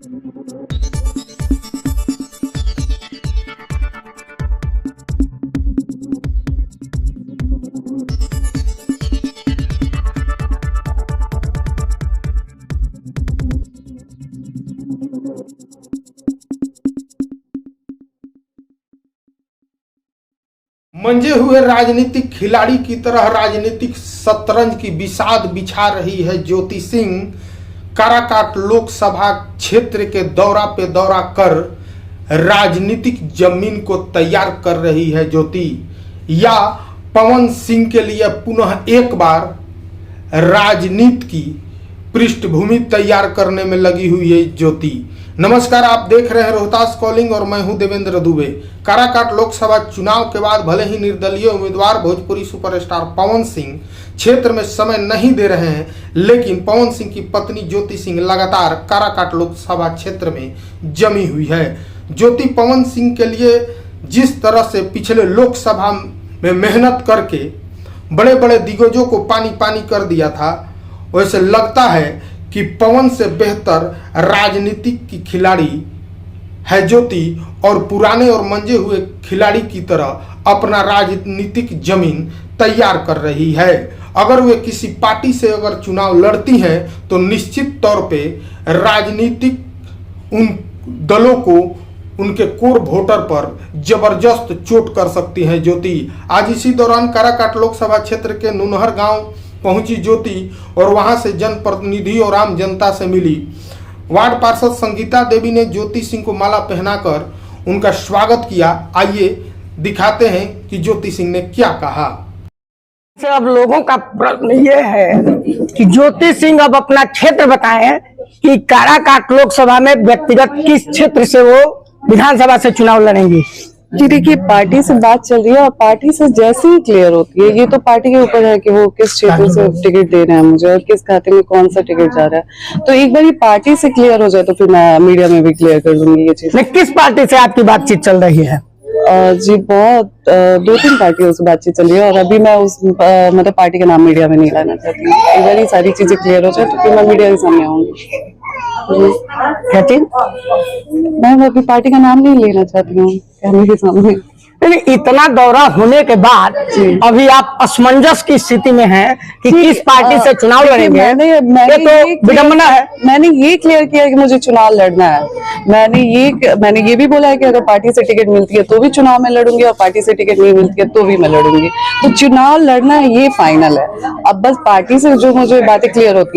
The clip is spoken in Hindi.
मंजे हुए राजनीतिक खिलाड़ी की तरह राजनीतिक शतरंज की बिसात बिछा रही है ज्योति सिंह। काराकाट लोकसभा क्षेत्र के दौरा पे दौरा कर राजनीतिक जमीन को तैयार कर रही है ज्योति, या पवन सिंह के लिए पुनः एक बार राजनीति की पृष्ठभूमि तैयार करने में लगी हुई है ज्योति। नमस्कार, आप देख रहे हैं रोहतास कॉलिंग और मैं हूं देवेंद्र दुबे। काराकाट लोकसभा चुनाव के बाद भले ही निर्दलीय उम्मीदवार भोजपुरी सुपरस्टार पवन सिंह क्षेत्र में समय नहीं दे रहे हैं, लेकिन पवन सिंह की पत्नी ज्योति सिंह लगातार काराकाट लोकसभा क्षेत्र में जमी हुई है। ज्योति पवन सिंह के लिए जिस तरह से पिछले लोकसभा में मेहनत करके बड़े बड़े दिग्गजों को पानी पानी कर दिया था, वैसे लगता है कि पवन से बेहतर राजनीतिक की खिलाड़ी है ज्योति, और पुराने और मंजे हुए खिलाड़ी की तरह अपना राजनीतिक जमीन तैयार कर रही है। अगर वे किसी पार्टी से अगर चुनाव लड़ती हैं तो निश्चित तौर पे राजनीतिक उन दलों को उनके कोर वोटर पर जबरदस्त चोट कर सकती हैं ज्योति। आज इसी दौरान काराकाट लोकसभा क्षेत्र के नुनहर गांव पहुंची ज्योति और वहां से जनप्रतिनिधि और आम जनता से मिली। वार्ड पार्षद संगीता देवी ने ज्योति सिंह को माला पहनाकर उनका स्वागत किया। आइए दिखाते हैं कि ज्योति सिंह ने क्या कहा। अब लोगों का प्रश्न ये है कि ज्योति सिंह अब अपना क्षेत्र बताएं कि काराकाट लोकसभा में व्यक्तिगत किस क्षेत्र से वो विधानसभा से चुनाव लड़ेंगी। जी देखिए, पार्टी से बात चल रही है और पार्टी से जैसे ही क्लियर होती है, ये तो पार्टी के ऊपर है कि वो किस क्षेत्र से टिकट दे रहे हैं मुझे और किस खाते में कौन सा टिकट जा रहा है। तो एक बार ये पार्टी से क्लियर हो जाए तो फिर मैं मीडिया में भी क्लियर कर दूंगी ये चीज। किस पार्टी से आपकी बातचीत चल रही है? जी बहुत 2-3 पार्टियों से बातचीत चल रही है और अभी मैं उस मतलब पार्टी का नाम मीडिया में नहीं लाना चाहती हूँ। एक बार ये सारी चीजें क्लियर हो जाए तो फिर मैं मीडिया के सामने आऊंगी। मैं अभी पार्टी का नाम नहीं लेना चाहती हूँ कहने के सामने। इतना दौरा होने के बाद अभी आप असमंजस की स्थिति में हैं कि किस पार्टी से चुनाव लड़ेंगे। मैंने तो विडम्बना है। मैंने ये क्लियर किया कि मुझे चुनाव लड़ना है। मैंने ये भी बोला है कि अगर पार्टी से टिकट मिलती है तो भी चुनाव में लड़ूंगी और पार्टी से टिकट नहीं मिलती है तो भी मैं लड़ूंगी। तो चुनाव लड़ना है, ये फाइनल है। अब बस पार्टी से जो मुझे बातें क्लियर होती है